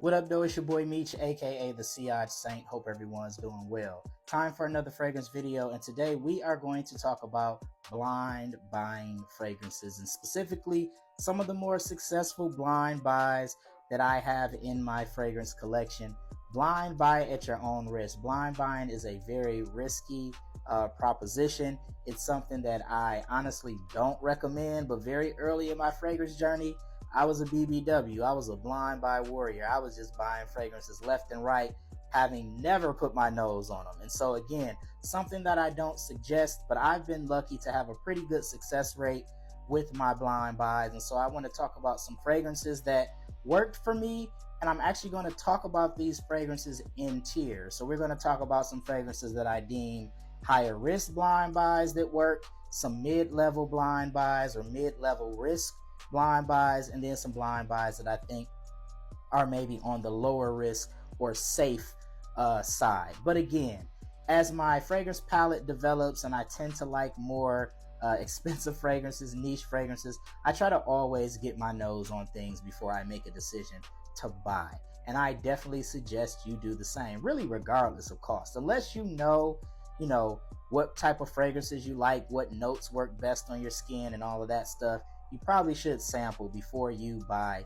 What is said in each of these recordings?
What up, though? It's your boy Meech, aka the Sillage Saint. Hope everyone's doing well. Time for another fragrance video, and today we are going to talk about blind buying fragrances, and specifically some of the more successful blind buys that I have in my fragrance collection. Blind buy at your own risk. Blind buying is a very risky proposition. It's something that I honestly don't recommend, but very early in my fragrance journey, I was a BBW. I was a blind buy warrior. I was just buying fragrances left and right, having never put my nose on them. And so again, something that I don't suggest, but I've been lucky to have a pretty good success rate with my blind buys. And so I want to talk about some fragrances that worked for me. And I'm actually going to talk about these fragrances in tiers. So we're going to talk about some fragrances that I deem higher risk blind buys that work, some mid-level blind buys or mid-level risk blind buys, and then some blind buys that I think are maybe on the lower risk or safe side. But again, as my fragrance palette develops and I tend to like more expensive fragrances, niche fragrances, I try to always get my nose on things before I make a decision to buy. And I definitely suggest you do the same, really regardless of cost. Unless you know what type of fragrances you like, what notes work best on your skin and all of that stuff, you probably should sample before you buy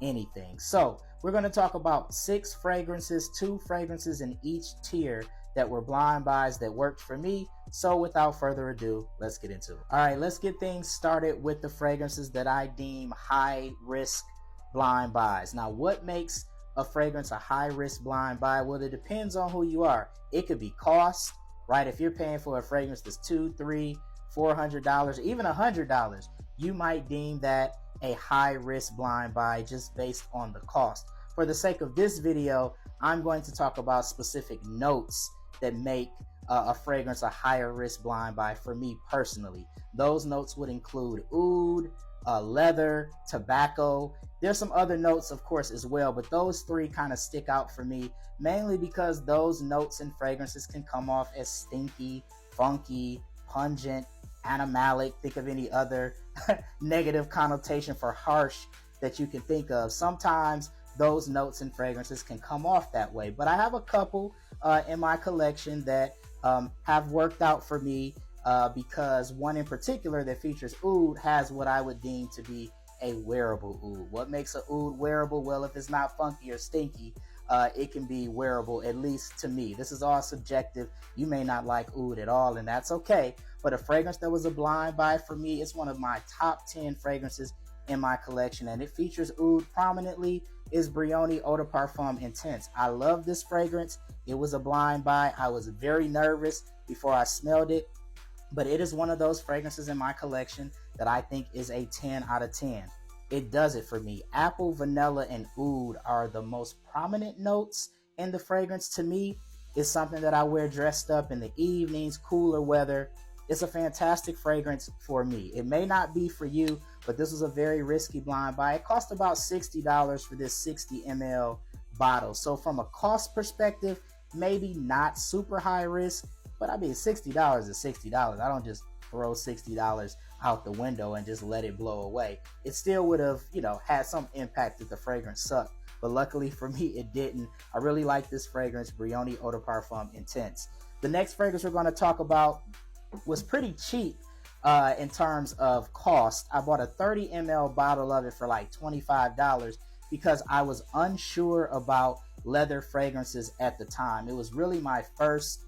anything. So we're going to talk about 6 fragrances, 2 fragrances in each tier that were blind buys that worked for me. So without further ado, let's get into it. All right, let's get things started with the fragrances that I deem high risk blind buys. Now, what makes a fragrance a high risk blind buy? Well, it depends on who you are. It could be cost, right? If you're paying for a fragrance that's $200, $300, $400, even $100, you might deem that a high risk blind buy just based on the cost. For the sake of this video, I'm going to talk about specific notes that make a fragrance a higher risk blind buy for me personally. Those notes would include oud, leather, tobacco. There's some other notes, of course, as well, but those 3 kind of stick out for me, mainly because those notes and fragrances can come off as stinky, funky, pungent, animalic. Think of any other negative connotation for harsh that you can think of. Sometimes those notes and fragrances can come off that way, but I have a couple in my collection that have worked out for me because one in particular that features oud has what I would deem to be a wearable oud. What makes a oud wearable? Well, if it's not funky or stinky, it can be wearable, at least to me. This is all subjective. You may not like oud at all, and that's okay. But a fragrance that was a blind buy for me, it's one of my top 10 fragrances in my collection, and it features oud prominently, is Brioni Eau de Parfum Intense. I love this fragrance. It was a blind buy. I was very nervous before I smelled it, but it is one of those fragrances in my collection that I think is a 10 out of 10. It does it for me. Apple, vanilla, and oud are the most prominent notes in the fragrance to me. It's something that I wear dressed up in the evenings, cooler weather. It's a fantastic fragrance for me. It may not be for you, but this was a very risky blind buy. It cost about $60 for this 60 ml bottle. So from a cost perspective, maybe not super high risk, but I mean, $60 is $60. I don't just throw $60 out the window and just let it blow away. It still would have, had some impact if the fragrance sucked. But luckily for me, it didn't. I really like this fragrance, Brioni Eau de Parfum Intense. The next fragrance we're going to talk about was pretty cheap in terms of cost. I bought a 30 ml bottle of it for like $25 because I was unsure about leather fragrances at the time. It was really my first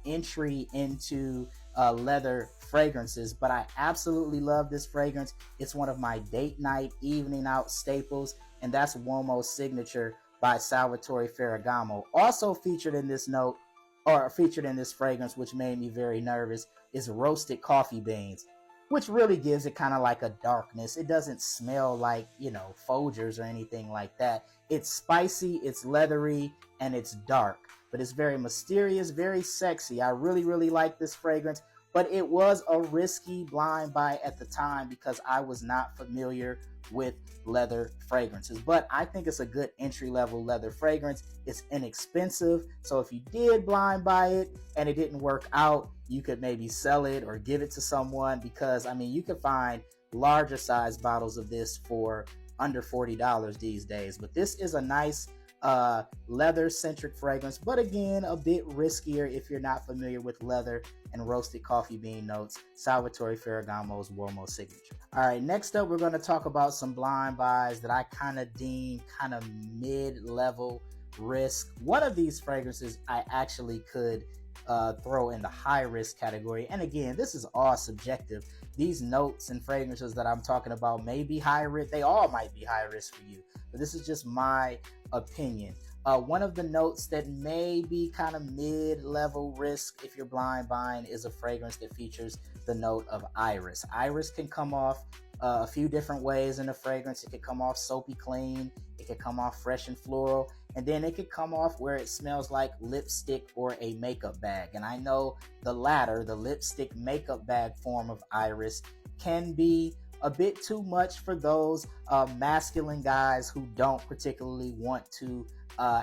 entry into leather fragrances, but I absolutely love this fragrance. It's one of my date night, evening out staples, and that's Uomo Signature by Salvatore Ferragamo. Also featured in this note, or featured in this fragrance, which made me very nervous, is roasted coffee beans, which really gives it kind of like a darkness. It doesn't smell like, Folgers or anything like that. It's spicy, it's leathery, and it's dark, but it's very mysterious, very sexy. I really, really like this fragrance, but it was a risky blind buy at the time because I was not familiar with leather fragrances. But I think it's a good entry-level leather fragrance. It's inexpensive, so if you did blind buy it and it didn't work out, you could maybe sell it or give it to someone, because you could find larger size bottles of this for under $40 these days. But this is a nice leather centric fragrance, but again, a bit riskier if you're not familiar with leather and roasted coffee bean notes. Salvatore Ferragamo's Uomo Signature. All right, next up, we're going to talk about some blind buys that I kind of deem kind of mid-level risk. One of these fragrances I actually could throw in the high risk category. And again, this is all subjective. These notes and fragrances that I'm talking about may be high risk. They all might be high risk for you, but this is just my opinion. One of the notes that may be kind of mid-level risk if you're blind buying is a fragrance that features the note of iris. Iris can come off a few different ways in the fragrance. It could come off soapy clean, it could come off fresh and floral, and then it could come off where it smells like lipstick or a makeup bag. And I know the latter, the lipstick makeup bag form of iris, can be a bit too much for those masculine guys who don't particularly want to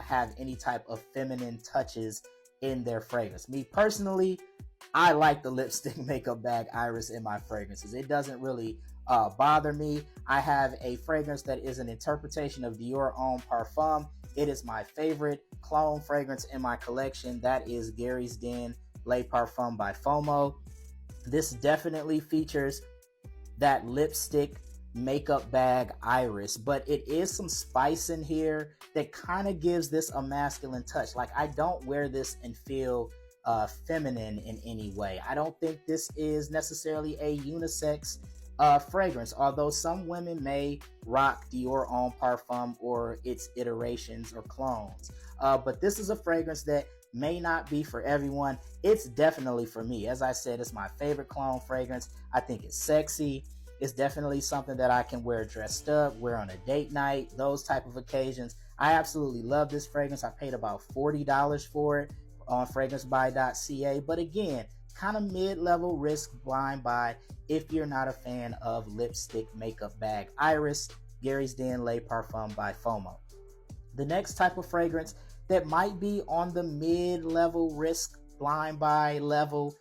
have any type of feminine touches in their fragrance. Me personally, I like the lipstick makeup bag iris in my fragrances. It doesn't really bother me. I have a fragrance that is an interpretation of Dior Homme Parfum. It is my favorite clone fragrance in my collection. That is Gary's Den Le Parfum by FOMO. This definitely features that lipstick makeup bag iris, but it is some spice in here that kind of gives this a masculine touch. Like, I don't wear this and feel feminine in any way. I don't think this is necessarily a unisex fragrance, although some women may rock Dior Homme Parfum or its iterations or clones. But this is a fragrance that may not be for everyone. It's definitely for me. As I said, it's my favorite clone fragrance. I think it's sexy. It's definitely something that I can wear dressed up, wear on a date night, those type of occasions. I absolutely love this fragrance. I paid about $40 for it on fragrancebuy.ca. But again, kind of mid-level risk blind buy if you're not a fan of lipstick makeup bag iris. Gary's Den Le Parfum by FOMO. The next type of fragrance that might be on the mid-level risk blind buy level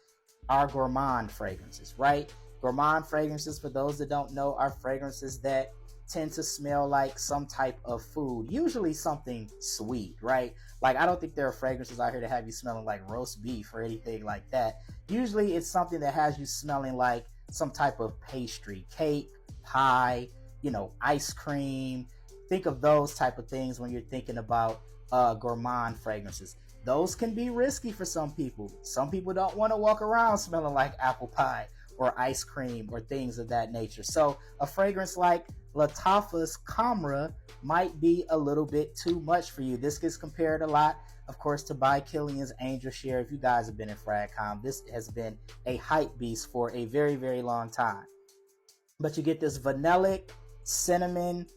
are gourmand fragrances, right? Gourmand fragrances, for those that don't know, are fragrances that tend to smell like some type of food, usually something sweet, right? Like, I don't think there are fragrances out here that have you smelling like roast beef or anything like that. Usually it's something that has you smelling like some type of pastry, cake, pie, ice cream. Think of those type of things when you're thinking about gourmand fragrances. Those can be risky for some people. Some people don't want to walk around smelling like apple pie or ice cream or things of that nature. So a fragrance like Lattafa's Camera might be a little bit too much for you. This gets compared a lot, of course, to By Kilian's Angel Share. If you guys have been in FragCom, this has been a hype beast for a very, very long time. But you get this vanillic, cinnamon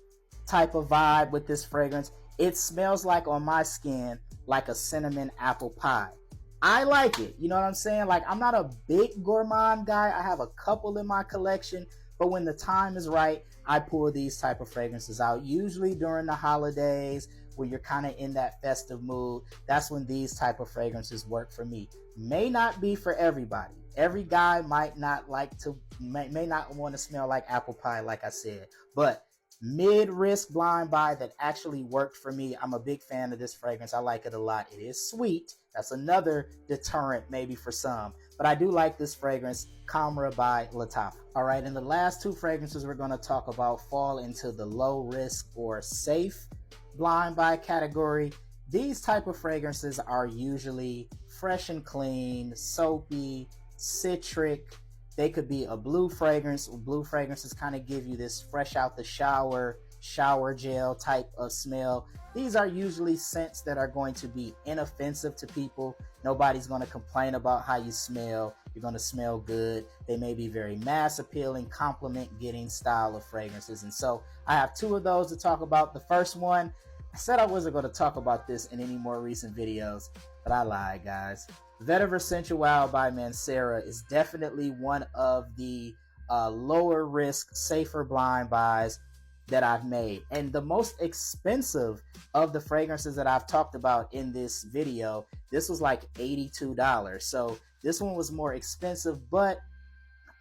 type of vibe with this fragrance. It smells like, on my skin, like a cinnamon apple pie. I like it. You know what I'm saying? Like, I'm not a big gourmand guy. I have a couple in my collection, but when the time is right, I pull these type of fragrances out. Usually during the holidays, when you're kind of in that festive mood, that's when these type of fragrances work for me. May not be for everybody. Every guy might not may not want to smell like apple pie, like I said, but mid-risk blind buy that actually worked for me. I'm a big fan of this fragrance. I like it a lot. It is sweet. That's another deterrent maybe for some, but I do like this fragrance, Camera by Lattafa. All right, and the last two fragrances we're going to talk about fall into the low risk or safe blind buy category. These type of fragrances are usually fresh and clean, soapy, citric. They could be a blue fragrance. Blue fragrances kind of give you this fresh out the shower gel type of smell. These are usually scents that are going to be inoffensive to people. Nobody's going to complain about how you smell. You're going to smell good. They may be very mass appealing, compliment getting style of fragrances. And so I have two of those to talk about. The first one, I said I wasn't going to talk about this in any more recent videos, but I lied, guys. Vetiver Sensual by Mancera is definitely one of the lower risk, safer blind buys that I've made. And the most expensive of the fragrances that I've talked about in this video, this was like $82. So this one was more expensive, but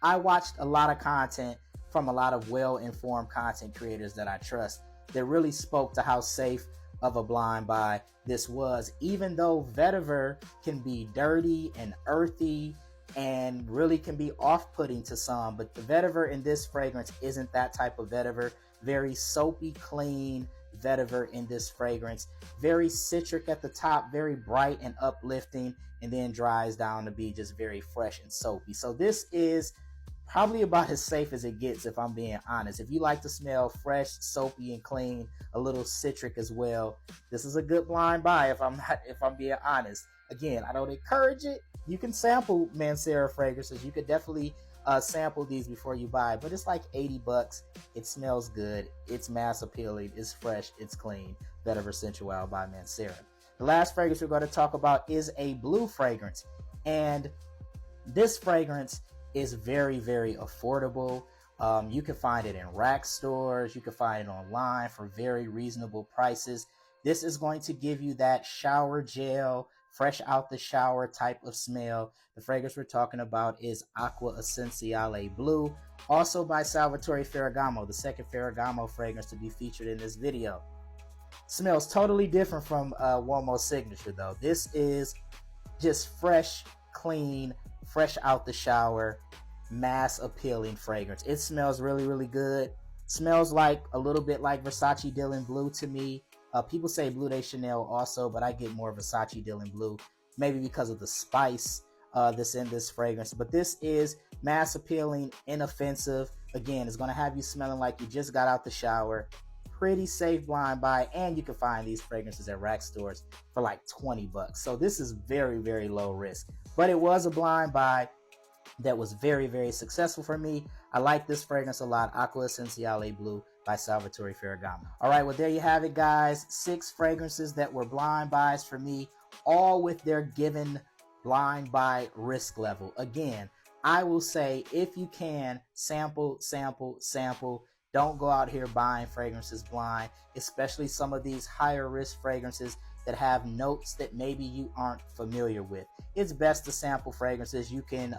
I watched a lot of content from a lot of well-informed content creators that I trust that really spoke to how safe of a blind buy this was. Even though vetiver can be dirty and earthy and really can be off-putting to some, but the vetiver in this fragrance isn't that type of vetiver. Very soapy, clean vetiver in this fragrance. Very citric at the top, very bright and uplifting, and then dries down to be just very fresh and soapy. So this is probably about as safe as it gets, if I'm being honest. If you like to smell fresh, soapy, and clean, a little citric as well, this is a good blind buy if I'm being honest. Again, I don't encourage it. You can sample Mancera fragrances. You could definitely sample these before you buy, but it's like $80. It smells good. It's mass appealing. It's fresh. It's clean. Vetiver Sensual by Mancera. The last fragrance we're going to talk about is a blue fragrance, and this fragrance is very, very affordable. You can find it in rack stores. You can find it online for very reasonable prices. This is going to give you that shower gel, fresh out the shower type of smell. The fragrance we're talking about is Acqua Essenziale Blue, also by Salvatore Ferragamo, the second Ferragamo fragrance to be featured in this video. Smells totally different from Uomo Signature though. This is just fresh, clean, fresh out the shower, mass appealing fragrance. It smells really, really good. Smells like a little bit like Versace Dylan Blue to me. People say Bleu de Chanel also, but I get more Versace Dylan Blue, maybe because of the spice that's in this fragrance. But this is mass appealing, inoffensive. Again, it's going to have you smelling like you just got out the shower. Pretty safe blind buy, and you can find these fragrances at rack stores for like $20. So this is very, very low risk. But it was a blind buy that was very, very successful for me. I like this fragrance a lot, Acqua Essenziale Blue by Salvatore Ferragamo. All right, well, there you have it, guys. 6 fragrances that were blind buys for me, all with their given blind buy risk level. Again, I will say, if you can, sample, sample, sample. Don't go out here buying fragrances blind, especially some of these higher risk fragrances that have notes that maybe you aren't familiar with. It's best to sample fragrances. You can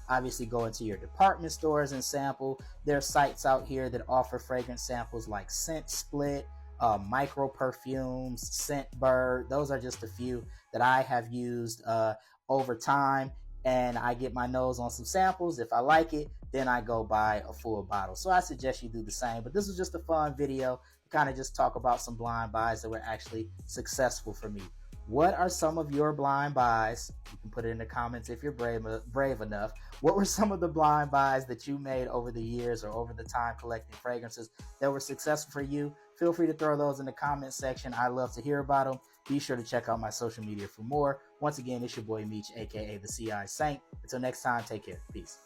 obviously go into your department stores and sample. There are sites out here that offer fragrance samples like Scent Split, Micro Perfumes, Scentbird. Those are just a few that I have used over time, and I get my nose on some samples. If I like it, then I go buy a full bottle. So I suggest you do the same. But this was just a fun video to kind of just talk about some blind buys that were actually successful for me. What are some of your blind buys? You can put it in the comments if you're brave enough. What were some of the blind buys that you made over the years or over the time collecting fragrances that were successful for you? Feel free to throw those in the comment section. I love to hear about them. Be sure to check out my social media for more. Once again, it's your boy Meech, aka the CI Saint. Until next time, take care. Peace.